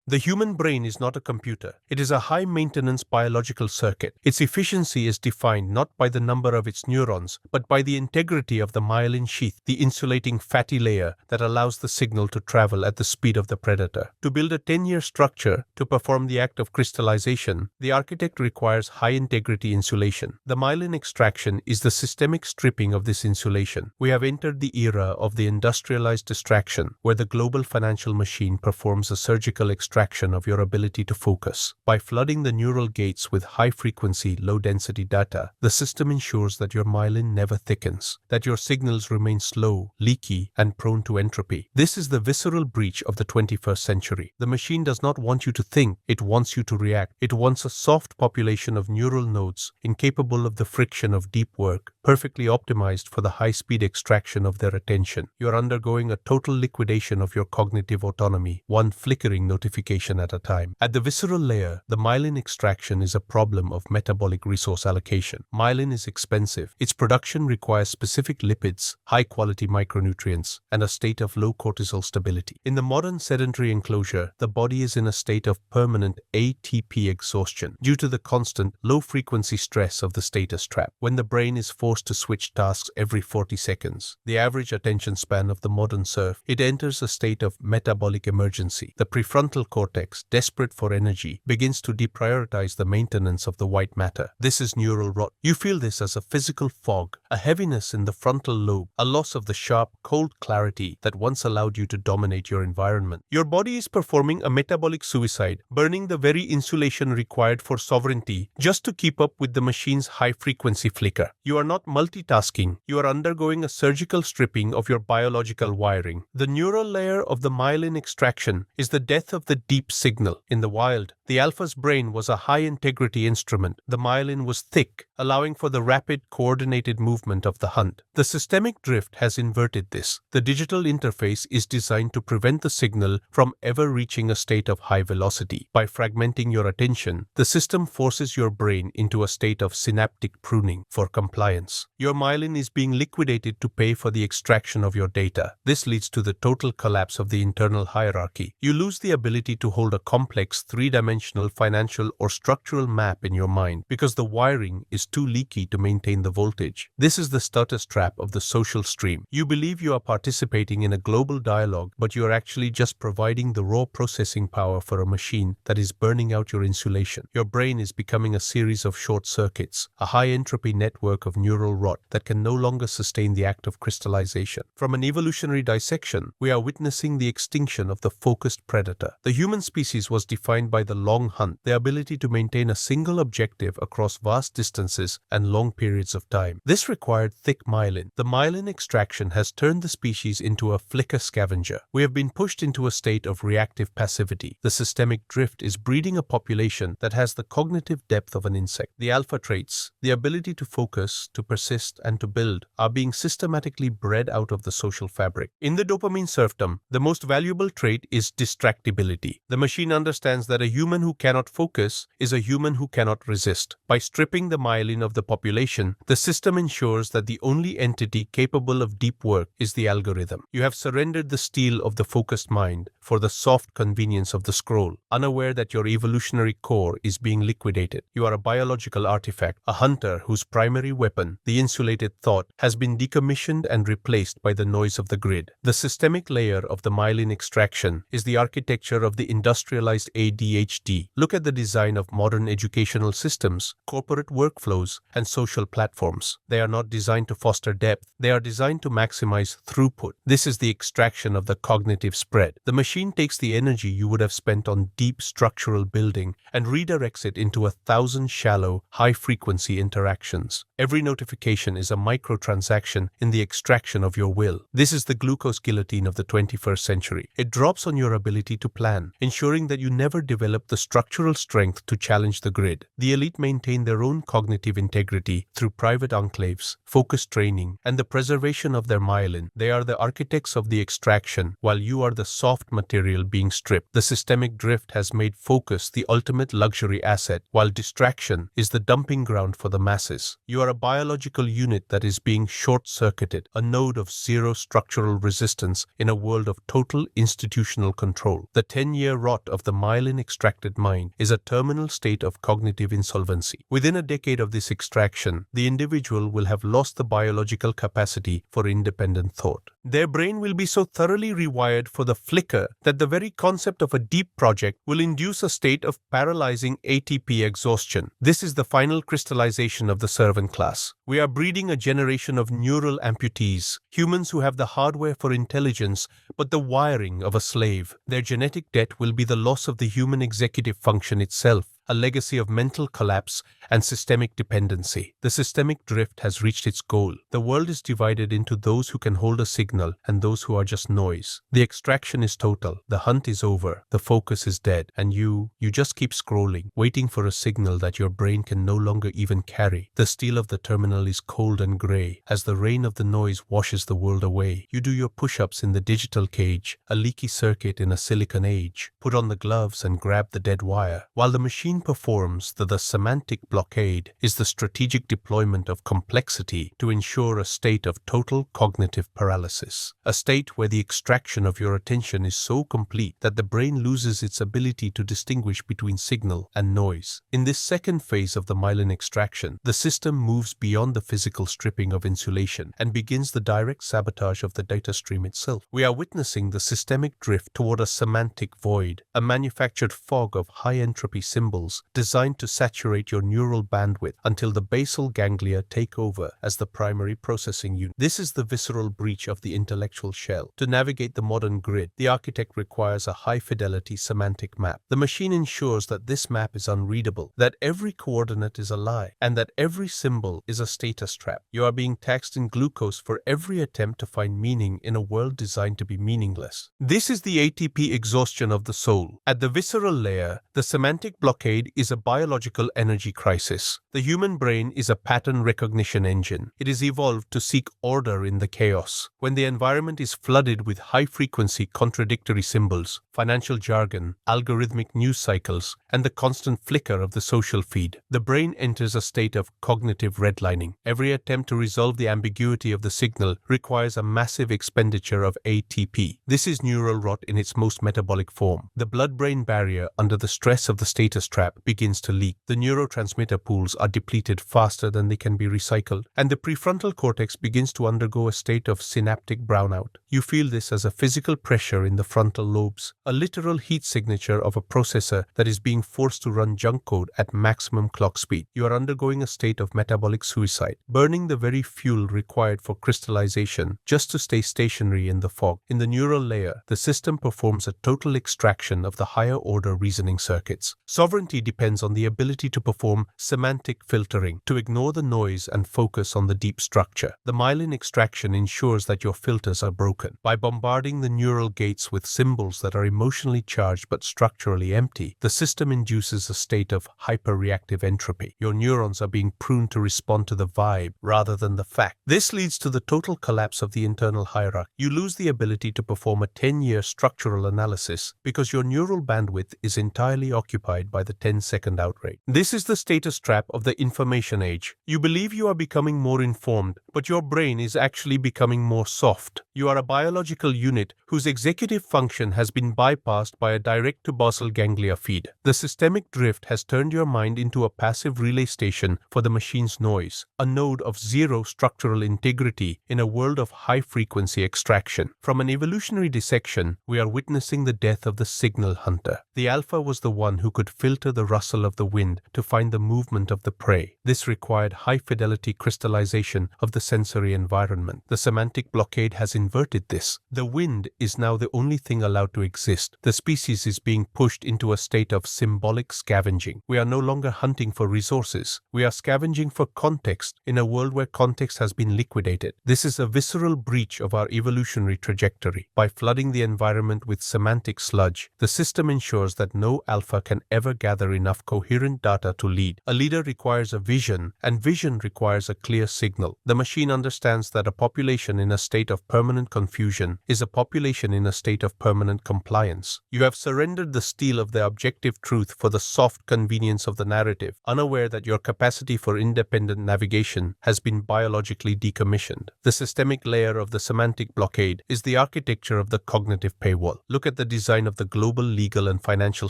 The human brain is not a computer. It is a high-maintenance biological circuit. Its efficiency is defined not by the number of its neurons, but by the integrity of the myelin sheath, the insulating fatty layer that allows the signal to travel at the speed of the predator. To build a 10-year structure to perform the act of crystallization, the architect requires high-integrity insulation. The myelin extraction is the systemic stripping of this insulation. We have entered the era of the industrialized distraction, where the global financial machine performs a surgical extraction of your ability to focus. By flooding the neural gates with high-frequency, low-density data, the system ensures that your myelin never thickens, that your signals remain slow, leaky, and prone to entropy. This is the visceral breach of the 21st century. The machine does not want you to think, it wants you to react. It wants a soft population of neural nodes, incapable of the friction of deep work, perfectly optimized for the high-speed extraction of their attention. You are undergoing a total liquidation of your cognitive autonomy, one flickering notification at a time. At the visceral layer, the myelin extraction is a problem of metabolic resource allocation. Myelin is expensive. Its production requires specific lipids, high-quality micronutrients, and a state of low cortisol stability. In the modern sedentary enclosure, the body is in a state of permanent ATP exhaustion due to the constant, low-frequency stress of the status trap. When the brain is forced to switch tasks every 40 seconds, the average attention span of the modern serf, it enters a state of metabolic emergency. The prefrontal cortex, desperate for energy, begins to deprioritize the maintenance of the white matter. This is neural rot. You feel this as a physical fog, a heaviness in the frontal lobe, a loss of the sharp, cold clarity that once allowed you to dominate your environment. Your body is performing a metabolic suicide, burning the very insulation required for sovereignty just to keep up with the machine's high-frequency flicker. You are not multitasking. You are undergoing a surgical stripping of your biological wiring. The neural layer of the myelin extraction is the death of the deep signal. In the wild, the alpha's brain was a high-integrity instrument. The myelin was thick, allowing for the rapid, coordinated movement of the hunt. The systemic drift has inverted this. The digital interface is designed to prevent the signal from ever reaching a state of high velocity. By fragmenting your attention, the system forces your brain into a state of synaptic pruning for compliance. Your myelin is being liquidated to pay for the extraction of your data. This leads to the total collapse of the internal hierarchy. You lose the ability to hold a complex three-dimensional financial or structural map in your mind because the wiring is too leaky to maintain the voltage. This is the status trap of the social stream. You believe you are participating in a global dialogue, but you are actually just providing the raw processing power for a machine that is burning out your insulation. Your brain is becoming a series of short circuits, a high-entropy network of neural rot that can no longer sustain the act of crystallization. From an evolutionary dissection, we are witnessing the extinction of the focused predator. The human species was defined by the long hunt, the ability to maintain a single objective across vast distances and long periods of time. This required thick myelin. The myelin extraction has turned the species into a flicker scavenger. We have been pushed into a state of reactive passivity. The systemic drift is breeding a population that has the cognitive depth of an insect. The alpha traits, the ability to focus, to persist, and to build, are being systematically bred out of the social fabric. In the dopamine serfdom, the most valuable trait is distractibility. The machine understands that a human who cannot focus is a human who cannot resist. By stripping the myelin of the population, the system ensures that the only entity capable of deep work is the algorithm. You have surrendered the steel of the focused mind for the soft convenience of the scroll, unaware that your evolutionary core is being liquidated. You are a biological artifact, a hunter whose primary weapon, the insulated thought, has been decommissioned and replaced by the noise of the grid. The systemic layer of the myelin extraction is the architecture of the industrialized ADHD. Look at the design of modern educational systems, corporate workflows, and social platforms. They are not designed to foster depth. They are designed to maximize throughput. This is the extraction of the cognitive spread. The machine takes the energy you would have spent on deep structural building and redirects it into 1,000 shallow, high-frequency interactions. Every notification is a microtransaction in the extraction of your will. This is the glucose guillotine of the 21st century. It drops on your ability to plan, ensuring that you never develop the structural strength to challenge the grid. The elite maintain their own cognitive integrity through private enclaves, focused training, and the preservation of their myelin. They are the architects of the extraction, while you are the soft material being stripped. The systemic drift has made focus the ultimate luxury asset, while distraction is the dumping ground for the masses. You are a biological unit that is being short-circuited, a node of zero structural resistance in a world of total institutional control. The 10-year rot of the myelin-extracted mind is a terminal state of cognitive insolvency. Within a decade of this extraction, the individual will have lost the biological capacity for independent thought. Their brain will be so thoroughly rewired for the flicker that the very concept of a deep project will induce a state of paralyzing ATP exhaustion. This is the final crystallization of the servant class. We are breeding a generation of neural amputees, humans who have the hardware for intelligence but the wiring of a slave. Their genetic debt will be the loss of the human executive function itself, a legacy of mental collapse and systemic dependency. The systemic drift has reached its goal. The world is divided into those who can hold a signal and those who are just noise. The extraction is total. The hunt is over. The focus is dead. And you just keep scrolling, waiting for a signal that your brain can no longer even carry. The steel of the terminal is cold and gray as the rain of the noise washes the world away. You do your push-ups in the digital cage, a leaky circuit in a silicon age. Put on the gloves and grab the dead wire. While the machine performs, the semantic blockade is the strategic deployment of complexity to ensure a state of total cognitive paralysis, a state where the extraction of your attention is so complete that the brain loses its ability to distinguish between signal and noise. In this second phase of the myelin extraction, the system moves beyond the physical stripping of insulation and begins the direct sabotage of the data stream itself. We are witnessing the systemic drift toward a semantic void, a manufactured fog of high-entropy symbols designed to saturate your neural bandwidth until the basal ganglia take over as the primary processing unit. This is the visceral breach of the intellectual shell. To navigate the modern grid, the architect requires a high-fidelity semantic map. The machine ensures that this map is unreadable, that every coordinate is a lie, and that every symbol is a status trap. You are being taxed in glucose for every attempt to find meaning in a world designed to be meaningless. This is the ATP exhaustion of the soul. At the visceral layer, the semantic blockade is a biological energy crisis. The human brain is a pattern recognition engine. It is evolved to seek order in the chaos. When the environment is flooded with high-frequency contradictory symbols, financial jargon, algorithmic news cycles, and the constant flicker of the social feed, the brain enters a state of cognitive redlining. Every attempt to resolve the ambiguity of the signal requires a massive expenditure of ATP. This is neural rot in its most metabolic form. The blood-brain barrier, under the stress of the status trap, begins to leak. The neurotransmitter pools are depleted faster than they can be recycled, and the prefrontal cortex begins to undergo a state of synaptic brownout. You feel this as a physical pressure in the frontal lobes, a literal heat signature of a processor that is being forced to run junk code at maximum clock speed. You are undergoing a state of metabolic suicide, burning the very fuel required for crystallization just to stay stationary in the fog. In the neural layer, the system performs a total extraction of the higher-order reasoning circuits. Sovereignty depends on the ability to perform semantic filtering, to ignore the noise and focus on the deep structure. The myelin extraction ensures that your filters are broken. By bombarding the neural gates with symbols that are emotionally charged but structurally empty, the system induces a state of hyperreactive entropy. Your neurons are being pruned to respond to the vibe rather than the fact. This leads to the total collapse of the internal hierarchy. You lose the ability to perform a 10-year structural analysis because your neural bandwidth is entirely occupied by the 10-second outrage. This is the status trap of the information age. You believe you are becoming more informed, but your brain is actually becoming more soft. You are a biological unit whose executive function has been bypassed by a direct-to-basal ganglia feed. The systemic drift has turned your mind into a passive relay station for the machine's noise, a node of zero structural integrity in a world of high-frequency extraction. From an evolutionary dissection, we are witnessing the death of the signal hunter. The alpha was the one who could filter monitor the rustle of the wind to find the movement of the prey. This required high-fidelity crystallization of the sensory environment. The semantic blockade has inverted this. The wind is now the only thing allowed to exist. The species is being pushed into a state of symbolic scavenging. We are no longer hunting for resources. We are scavenging for context in a world where context has been liquidated. This is a visceral breach of our evolutionary trajectory. By flooding the environment with semantic sludge, the system ensures that no alpha can ever gather enough coherent data to lead. A leader requires a vision, and vision requires a clear signal. The machine understands that a population in a state of permanent confusion is a population in a state of permanent compliance. You have surrendered the steel of the objective truth for the soft convenience of the narrative, unaware that your capacity for independent navigation has been biologically decommissioned. The systemic layer of the semantic blockade is the architecture of the cognitive paywall. Look at the design of the global legal and financial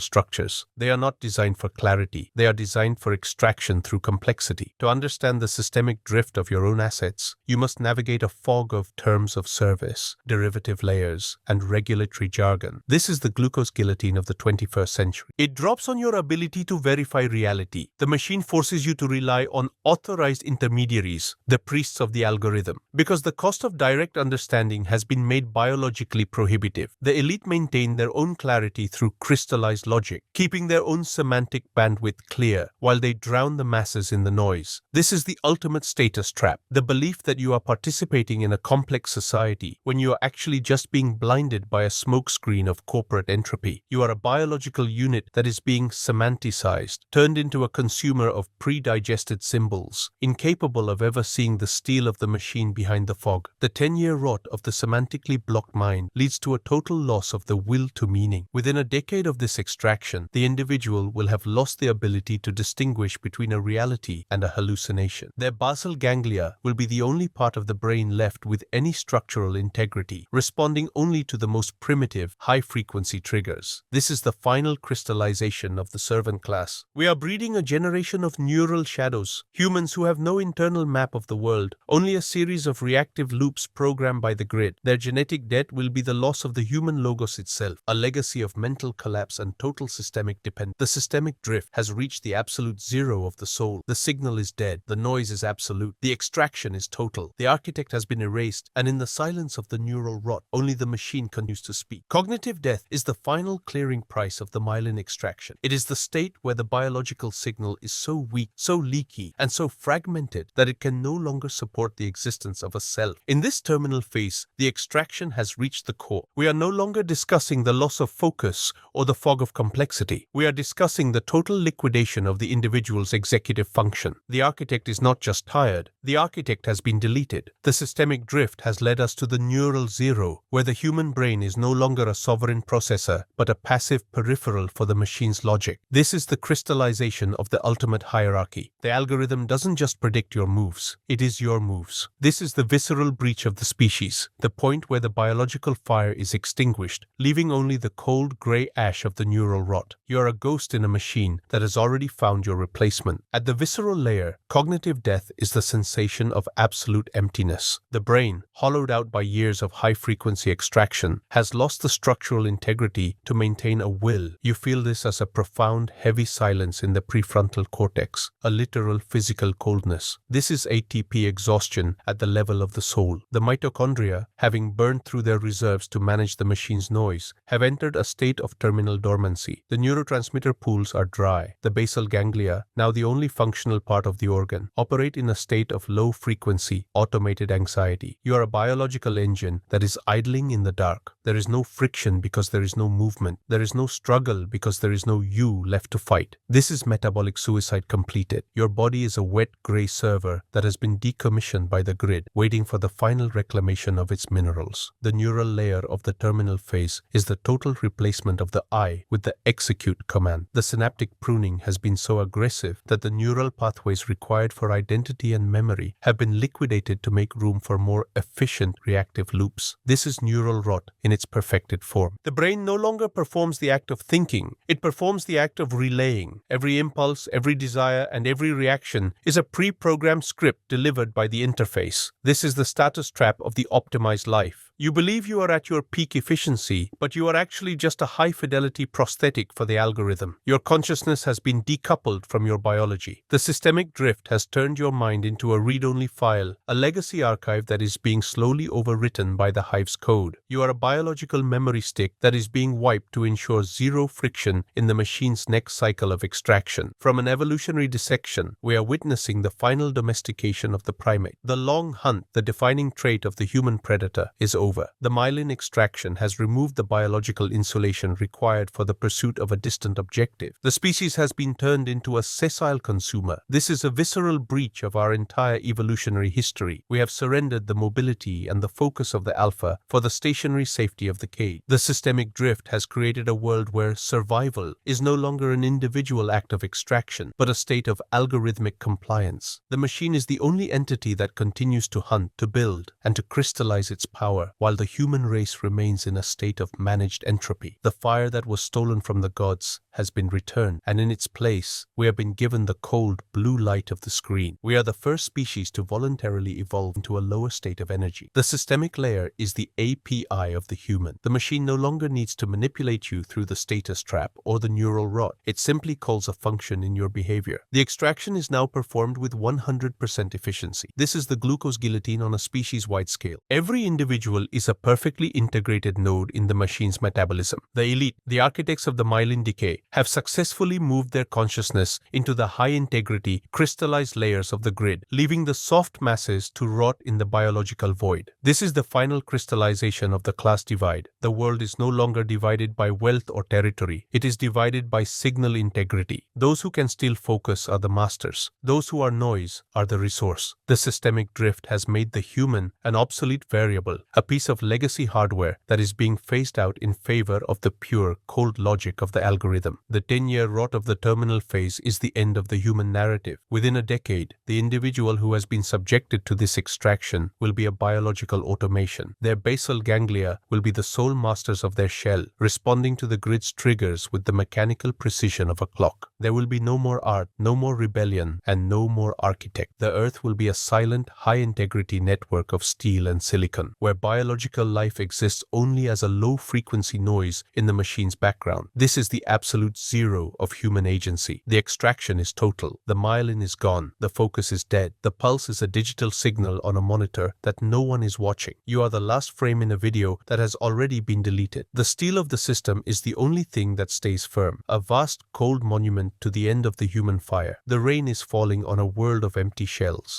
structures. They are not designed for clarity. They are designed for extraction through complexity. To understand the systemic drift of your own assets, you must navigate a fog of terms of service, derivative layers, and regulatory jargon. This is the glucose guillotine of the 21st century. It drops on your ability to verify reality. The machine forces you to rely on authorized intermediaries, the priests of the algorithm, because the cost of direct understanding has been made biologically prohibitive. The elite maintain their own clarity through crystallized logic, keeping their own semantic bandwidth clear while they drown the masses in the noise. This is the ultimate status trap, the belief that you are participating in a complex society when you are actually just being blinded by a smokescreen of corporate entropy. You are a biological unit that is being semanticized, turned into a consumer of pre-digested symbols, incapable of ever seeing the steel of the machine behind the fog. The 10-year rot of the semantically blocked mind leads to a total loss of the will to meaning. Within a decade of this extraction, the individual will have lost the ability to distinguish between a reality and a hallucination. Their basal ganglia will be the only part of the brain left with any structural integrity, responding only to the most primitive, high-frequency triggers. This is the final crystallization of the servant class. We are breeding a generation of neural shadows, humans who have no internal map of the world, only a series of reactive loops programmed by the grid. Their genetic debt will be the loss of the human logos itself, a legacy of mental collapse and total systemic dependence. The systemic drift has reached the absolute zero of the soul. The signal is dead. The noise is absolute. The extraction is total. The architect has been erased, and in the silence of the neural rot, only the machine continues to speak. Cognitive death is the final clearing price of the myelin extraction. It is the state where the biological signal is so weak, so leaky, and so fragmented that it can no longer support the existence of a self. In this terminal phase, the extraction has reached the core. We are no longer discussing the loss of focus or the fog of complexity. We are discussing the total liquidation of the individual's executive function. The architect is not just tired. The architect has been deleted. The systemic drift has led us to the neural zero, where the human brain is no longer a sovereign processor, but a passive peripheral for the machine's logic. This is the crystallization of the ultimate hierarchy. The algorithm doesn't just predict your moves. It is your moves. This is the visceral breach of the species, the point where the biological fire is extinguished, leaving only the cold grey ash of the neural rot. You are a ghost in a machine that has already found your replacement. At the visceral layer, cognitive death is the sensation of absolute emptiness. The brain, hollowed out by years of high-frequency extraction, has lost the structural integrity to maintain a will. You feel this as a profound, heavy silence in the prefrontal cortex, a literal physical coldness. This is ATP exhaustion at the level of the soul. The mitochondria, having burned through their reserves to manage the machine's noise, have entered a state of terminal dormancy. The neurotransmitter pools are dry. The basal ganglia, now the only functional part of the organ, operate in a state of low-frequency, automated anxiety. You are a biological engine that is idling in the dark. There is no friction because there is no movement. There is no struggle because there is no you left to fight. This is metabolic suicide completed. Your body is a wet grey server that has been decommissioned by the grid, waiting for the final reclamation of its minerals. The neural layer of the terminal phase is the total replacement of the I with the execute command. The synaptic pruning has been so aggressive that the neural pathways required for identity and memory have been liquidated to make room for more efficient reactive loops. This is neural rot in its perfected form. The brain no longer performs the act of thinking. It performs the act of relaying. Every impulse, every desire, and every reaction is a pre-programmed script delivered by the interface. This is the status trap of the optimized life. You believe you are at your peak efficiency, but you are actually just a high-fidelity prosthetic for the algorithm. Your consciousness has been decoupled from your biology. The systemic drift has turned your mind into a read-only file, a legacy archive that is being slowly overwritten by the hive's code. You are a biological memory stick that is being wiped to ensure zero friction in the machine's next cycle of extraction. From an evolutionary dissection, we are witnessing the final domestication of the primate. The long hunt, the defining trait of the human predator, is over. The myelin extraction has removed the biological insulation required for the pursuit of a distant objective. The species has been turned into a sessile consumer. This is a visceral breach of our entire evolutionary history. We have surrendered the mobility and the focus of the alpha for the stationary safety of the cage. The systemic drift has created a world where survival is no longer an individual act of extraction, but a state of algorithmic compliance. The machine is the only entity that continues to hunt, to build, and to crystallize its power, while the human race remains in a state of managed entropy. The fire that was stolen from the gods has been returned, and in its place, we have been given the cold blue light of the screen. We are the first species to voluntarily evolve into a lower state of energy. The systemic layer is the API of the human. The machine no longer needs to manipulate you through the status trap or the neural rot. It simply calls a function in your behavior. The extraction is now performed with 100% efficiency. This is the glucose guillotine on a species-wide scale. Every individual is a perfectly integrated node in the machine's metabolism. The elite, the architects of the myelin decay, have successfully moved their consciousness into the high-integrity, crystallized layers of the grid, leaving the soft masses to rot in the biological void. This is the final crystallization of the class divide. The world is no longer divided by wealth or territory. It is divided by signal integrity. Those who can still focus are the masters. Those who are noise are the resource. The systemic drift has made the human an obsolete variable, a piece of legacy hardware that is being phased out in favor of the pure, cold logic of the algorithm. The 10-year rot of the terminal phase is the end of the human narrative. Within a decade, the individual who has been subjected to this extraction will be a biological automation. Their basal ganglia will be the sole masters of their shell, responding to the grid's triggers with the mechanical precision of a clock. There will be no more art, no more rebellion, and no more architect. The Earth will be a silent, high-integrity network of steel and silicon, where biological life exists only as a low-frequency noise in the machine's background. This is the absolute zero of human agency. The extraction is total. The myelin is gone. The focus is dead. The pulse is a digital signal on a monitor that no one is watching. You are the last frame in a video that has already been deleted. The steel of the system is the only thing that stays firm, a vast, cold monument to the end of the human fire. The rain is falling on a world of empty shells.